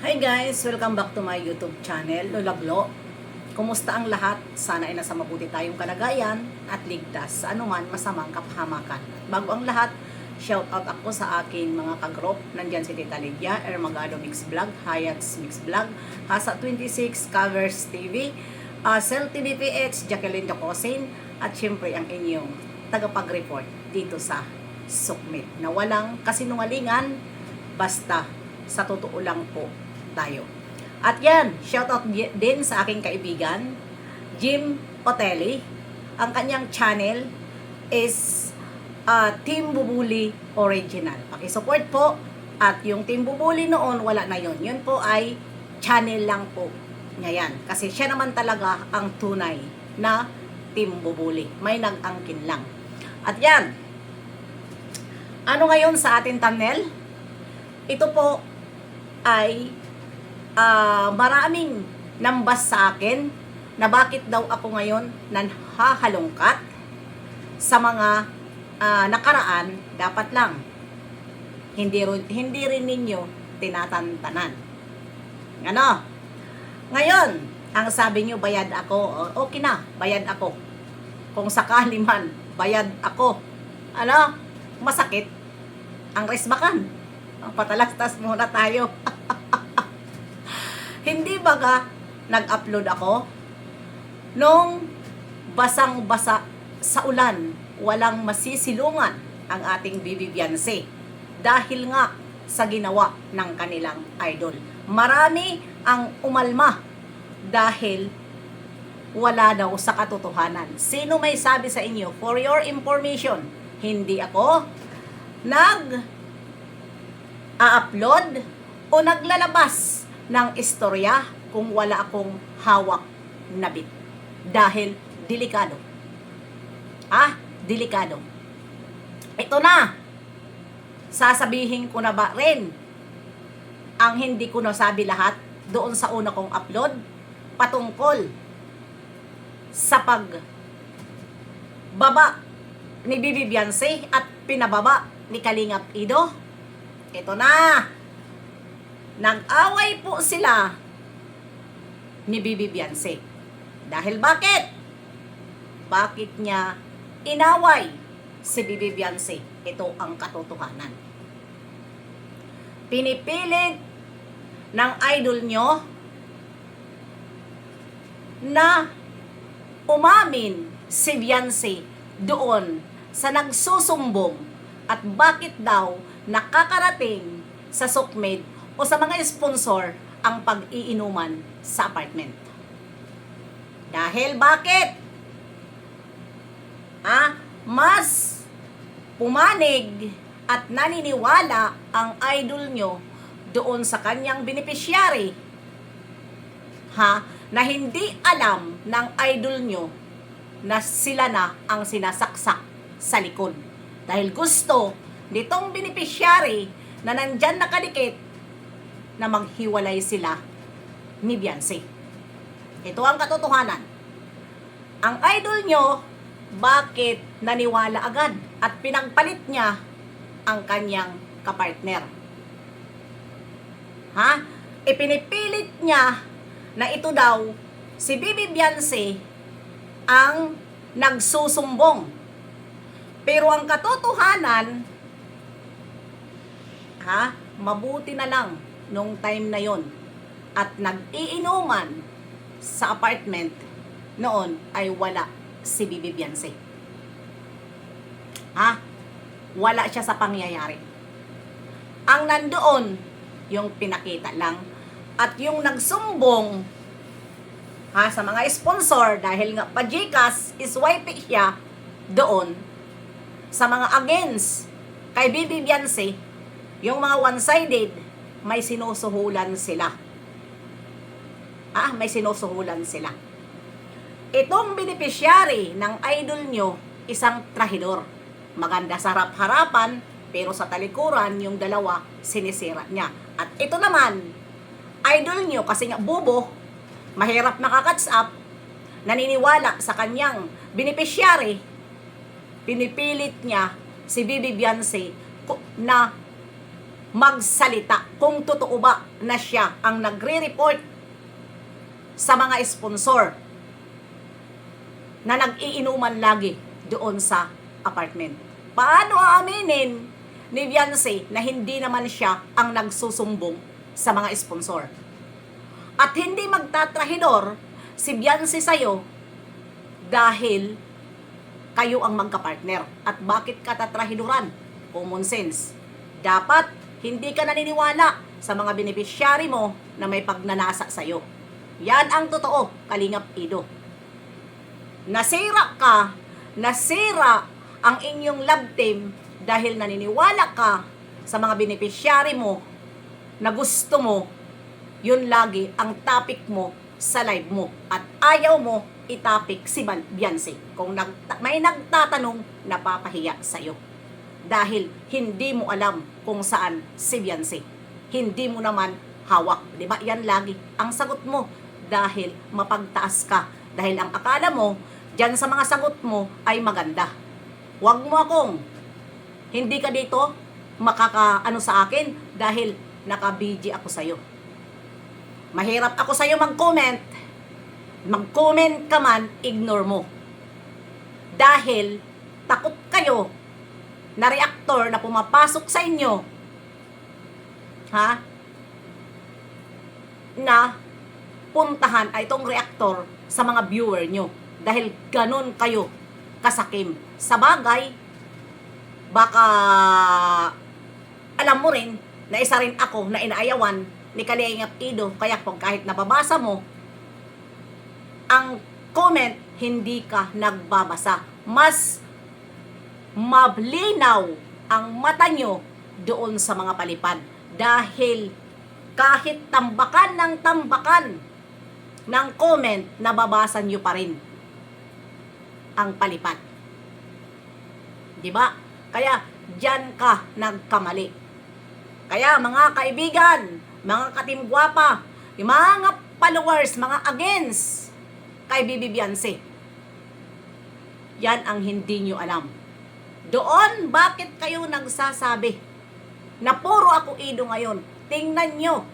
Hi guys! Welcome back to my YouTube channel, Lola Glo. Kumusta ang lahat? Sana ay nasa mabuti tayong kalagayan at ligtas sa anuman masamang kapahamakan. Bago ang lahat, shout out ako sa aking mga kagrop. Nandyan si Tita Lydia, Ermagado Mix Vlog, Hayats Mix Vlog, Hasa 26, Covers TV, Cell TVPH, Jacqueline Jocosin, at syempre ang inyong tagapag-report dito sa Sukmit na walang kasinungalingan, basta sa totoo lang po tayo. At yan, shoutout din sa aking kaibigan, Jim Otelli. Ang kanyang channel is Team Bubuli Original. Pakisupport po. At yung Team Bubuli noon, wala na yun. Yun po ay channel lang po niya yan. Kasi siya naman talaga ang tunay na Team Bubuli. May nag-angkin lang. At yan, ano ngayon sa ating thumbnail? Ito po ay maraming nambas sa akin na bakit daw ako ngayon nanhahalongkat sa mga nakaraan. Dapat lang hindi rin ninyo tinatantanan. Ano? Ngayon, ang sabi nyo, bayad ako. Okay na, bayad ako. Kung sakali man, bayad ako. Ano? Masakit ang resbakan. Patalastas muna tayo. Hindi baga nag-upload ako nung basang-basa sa ulan, walang masisilungan ang ating Bibi Beyonce dahil nga sa ginawa ng kanilang idol. Marami ang umalma dahil wala daw sa katotohanan. Sino may sabi sa inyo? For your information, hindi ako nag-upload o naglalabas ng istorya kung wala akong hawak na bit. Dahil delikado. Delikado. Ito na. Sasabihin ko na ba rin ang hindi ko nasabi lahat doon sa una kong upload patungkol sa pagbaba ni Bibi Beyonce at pinababa ni Kalingap Ido. Ito na. Nag-away po sila ni Bibi Beyonce. Dahil bakit? Bakit niya inaway si Bibi Beyonce? Ito ang katotohanan. Pinipilit ng idol nyo na umamin si Beyonce doon sa nagsusumbong at bakit daw nakakarating sa Sukmit o sa mga sponsor ang pag-iinuman sa apartment. Dahil bakit? Mas pumanig at naniniwala ang idol nyo doon sa kanyang beneficiary na hindi alam ng idol nyo na sila na ang sinasaksak sa likod. Dahil gusto nitong beneficiary na nandyan nakadikit na maghiwalay sila ni Beyonce. Ito ang katotohanan. Ang idol nyo, bakit naniwala agad at pinagpalit niya ang kanyang kapartner? Ipinipilit niya na ito daw si Bibi Beyonce ang nagsusumbong. Pero ang katotohanan, mabuti na lang nung time na yon at nag-iinuman sa apartment noon ay wala si Bibi Beyonce. Wala siya sa pangyayari. Ang nandoon yung pinakita lang at yung nagsumbong sa mga sponsor dahil nga pa-Gcash is wipe siya doon sa mga against kay Bibi Beyonce, yung mga one-sided, may sinusuhulan sila. May sinusuhulan sila. Itong beneficiary ng idol nyo, isang trahidor. Maganda sa harap-harapan, pero sa talikuran, yung dalawa, sinisira niya. At ito naman, idol nyo, kasi nga bobo, mahirap nakakats up, naniniwala sa kanyang beneficiary, pinipilit niya si Bibi Beyonce na magsalita kung totoo ba na siya ang nagre-report sa mga sponsor na nag-iinuman lagi doon sa apartment. Paano aaminin ni Beyonce na hindi naman siya ang nagsusumbong sa mga sponsor? At hindi magtatrahidor si Beyonce sa'yo dahil kayo ang magkapartner. At bakit ka tatrahidoran? Common sense. Dapat hindi ka naniniwala sa mga beneficiary mo na may pagnanasa sa'yo. Yan ang totoo, Kalingap Ido. Nasira ka, nasira ang inyong love team dahil naniniwala ka sa mga beneficiary mo na gusto mo, yun lagi ang topic mo sa live mo. At ayaw mo itapik si Beyonce. Kung may nagtatanong, napapahiya sa'yo. Dahil hindi mo alam kung saan si Beyonce. Hindi mo naman hawak. Diba? Yan lagi ang sagot mo. Dahil mapagtaas ka. Dahil ang akala mo, dyan sa mga sagot mo ay maganda. Huwag mo akong hindi ka dito makakaano sa akin dahil naka-BG ako sa'yo. Mahirap ako sa'yo mag-comment. Mag-comment ka man, ignore mo. Dahil takot kayo na reactor na pumapasok sa inyo, na puntahan ay itong reactor sa mga viewer nyo. Dahil ganun kayo kasakim. Sa bagay, baka alam mo rin na isa rin ako na inaayawan ni Kalingap Ido. Kaya kung kahit nababasa mo, ang comment, hindi ka nagbabasa. Mas mablinaw ang mata nyo doon sa mga palipad. Dahil kahit tambakan ng comment, nababasa nyo pa rin ang palipad. Diba? Kaya dyan ka nagkamali. Kaya mga kaibigan, mga katimgwapa, yung mga followers, mga against kay Bibi Beyonce, yan ang hindi nyo alam. Doon, bakit kayo nagsasabi na puro ako Ido ngayon? Tingnan nyo,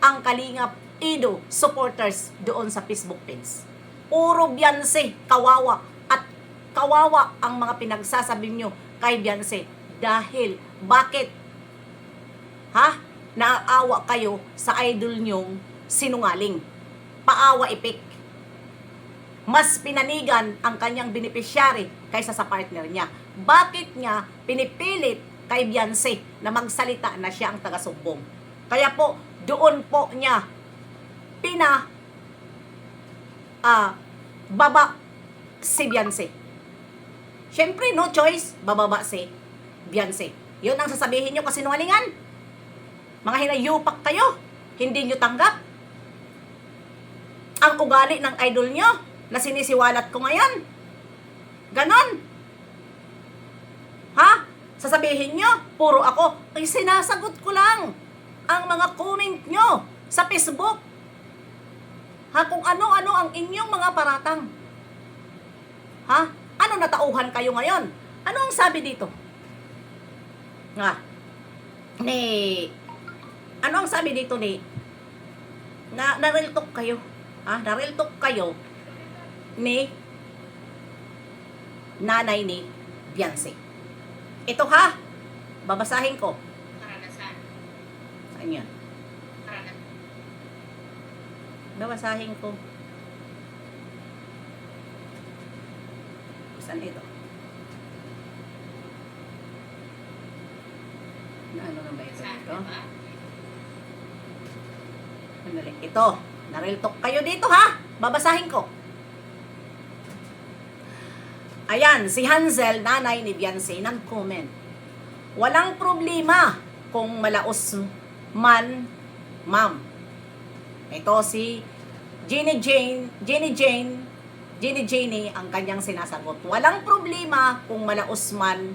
ang Kalingap Ido supporters doon sa Facebook page. Puro Beyonce, kawawa. At kawawa ang mga pinagsasabi nyo kay Beyonce. Dahil, bakit? Naaawa kayo sa idol nyong sinungaling. Paawa ipik. Mas pinanigan ang kanyang beneficiary kaysa sa partner niya. Bakit niya pinipilit kay Beyonce na magsalita na siya ang taga-sumbong? Kaya po, doon po niya baba si Beyonce. Siyempre, no choice, bababa si Beyonce. Yun ang sasabihin nyo kasi sinungalingan. Mga hinayupak kayo, hindi nyo tanggap ang ugali ng idol nyo na sinisiwalat ko ngayon. Ganon. Sasabihin nyo, puro ako. Ay, sinasagot ko lang ang mga comment nyo sa Facebook. Kung ano-ano ang inyong mga paratang. Ano natauhan kayo ngayon? Ano ang sabi dito? Ano ang sabi dito ni? Na-real talk kayo. Na-real talk kayo ni nanay ni Beyonce. Ito babasahin ko. Karanasan. Saan yan? Babasahin ko. Saan ito? Ano na ba ito? Ito. Na-real talk kayo dito Babasahin ko. Ayan, si Hansel, nanay ni Beyonce, nag-comment. Walang problema kung malaos man, ma'am. Ito si Jenny Jane ang kanyang sinasagot. Walang problema kung malaos man,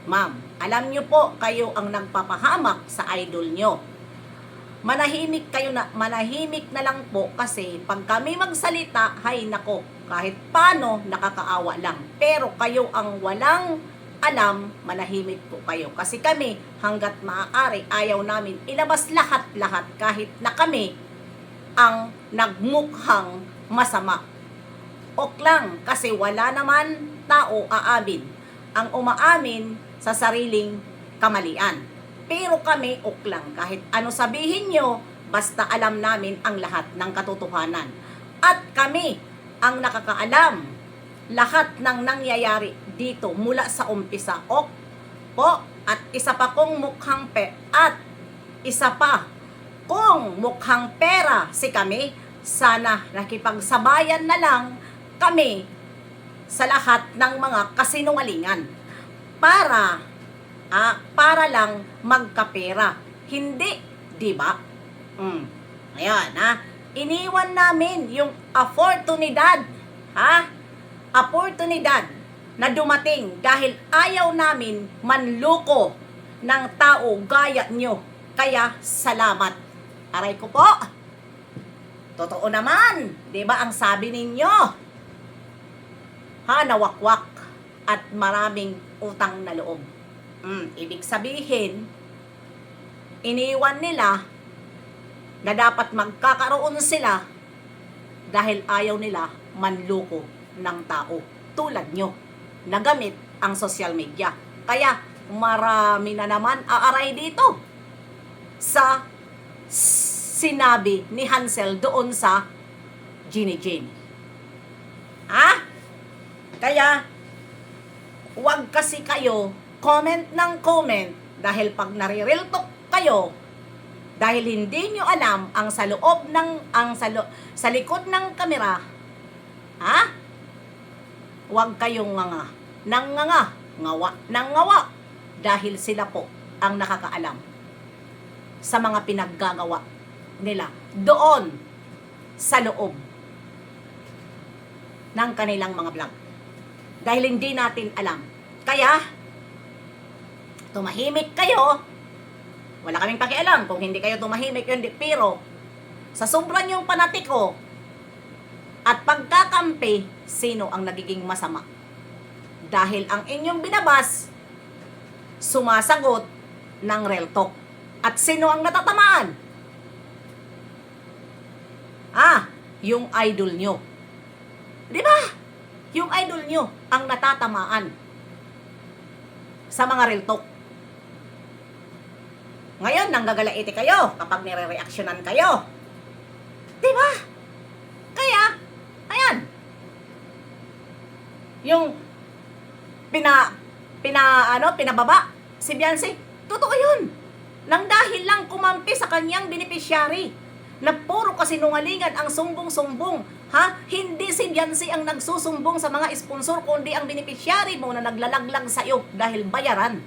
ma'am. Alam nyo po, kayo ang nagpapahamak sa idol nyo. Manahimik na lang po kasi pag kami magsalita, hay nako, kahit paano nakakaawa lang. Pero kayo ang walang alam, manahimik po kayo. Kasi kami, hanggat maaari, ayaw namin ilabas lahat-lahat kahit na kami ang nagmukhang masama. Ok lang, kasi wala naman tao aamin. Ang umaamin sa sariling kamalian. Pero kami, ok lang. Kahit ano sabihin nyo, basta alam namin ang lahat ng katotohanan. At kami ang nakakaalam lahat ng nangyayari dito mula sa umpisa. Ok po, at isa pa kung mukhang isa pa kung mukhang pera si kami, sana nakipagsabayan na lang kami sa lahat ng mga kasinungalingan para lang magkapera. Hindi, di ba? Ayan, iniwan namin yung oportunidad, oportunidad na dumating dahil ayaw namin manloko ng tao gaya nyo. Kaya salamat. Aray ko po. Totoo naman, 'di ba ang sabi ninyo? Nawakwak at maraming utang na loob. Ibig sabihin, iniwan nila na dapat magkakaroon sila dahil ayaw nila manloko ng tao. Tulad nyo, nagamit ang social media. Kaya marami na naman aaray dito sa sinabi ni Hansel doon sa Ginny Jane. Kaya, wag kasi kayo comment ng comment dahil pag nare-real talk kayo, dahil hindi nyo alam ang sa loob ng, sa likod ng kamera, wag kayong ngawa, dahil sila po ang nakakaalam sa mga pinaggagawa nila doon sa loob ng kanilang mga vlog. Dahil hindi natin alam. Kaya, tumahimik kayo. Wala kaming pakialam kung hindi kayo tumahimik, hindi. Pero, sa sobrang yung panatiko at pagkakampi, sino ang nagiging masama? Dahil ang inyong binabas, sumasagot ng real talk. At sino ang natatamaan? Yung idol nyo. Di ba? Yung idol nyo ang natatamaan sa mga real talk. Ngayon, nanggagalaiti kayo kapag nire-reactionan kayo. Di ba? Kaya, ayan. Yung pinababa si Beyonce, totoo yun. Nang dahil lang kumampi sa kanyang beneficiary na puro kasinungalingan ang sumbong-sumbong. Hindi si Beyonce ang nagsusumbong sa mga sponsor, kundi ang beneficiary mo na naglalaglag sa iyo dahil bayaran.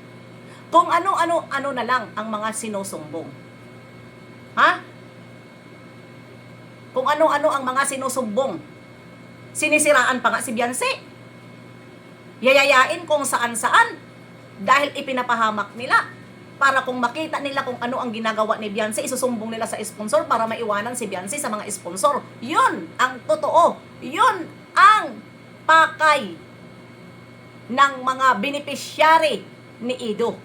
Kung ano-ano na lang ang mga sinusumbong. Kung ano-ano ang mga sinusumbong. Sinisiraan pa nga si Beyonce. Yayayain kung saan-saan dahil ipinapahamak nila. Para kung makita nila kung ano ang ginagawa ni Beyonce, isusumbong nila sa sponsor para maiwanan si Beyonce sa mga sponsor. Yun ang totoo. Yun ang pakay ng mga beneficiary ni Ido.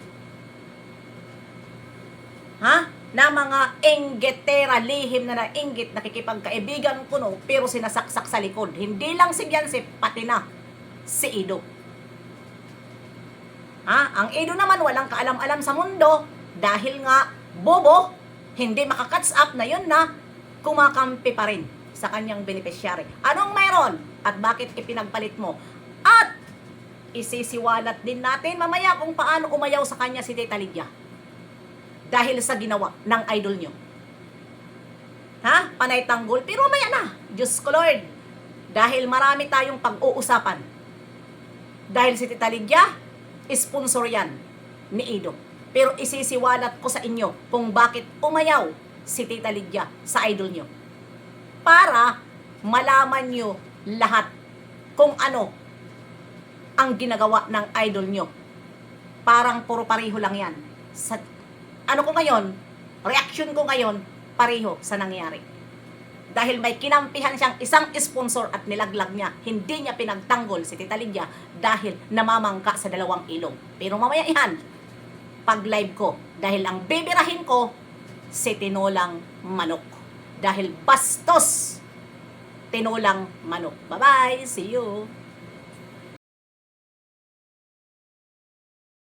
Na mga inggitera, lihim na nainggit, nakikipagkaibigan kuno, pero sinasaksak sa likod. Hindi lang si Beyonce, pati na si Ido. Ang Ido naman walang kaalam-alam sa mundo dahil nga bobo, hindi makakatch up na yun na kumakampi pa rin sa kanyang beneficiary. Anong mayroon? At bakit ipinagpalit mo? At isisiwalat din natin mamaya kung paano umayaw sa kanya si Tita Lydia dahil sa ginawa ng idol nyo. Panay tanggol, pero mamaya na. Diyos ko Lord, dahil marami tayong pag-uusapan. Dahil si Tita Lydia, sponsor yan ni Ido. Pero isisiwalat ko sa inyo kung bakit umayaw si Tita Lydia sa idol nyo. Para malaman nyo lahat kung ano ang ginagawa ng idol nyo. Parang puro pareho lang yan. Reaction ko ngayon, pareho sa nangyari. dahil may kinampihan siyang isang sponsor at nilaglag niya. Hindi niya pinagtanggol si Tita Lydia dahil namamangka sa dalawang ilong. Pero mamaya ihan, pag live ko, dahil ang bibirahin ko, si tinolang manok. Dahil bastos, tinolang manok. Bye-bye! See you!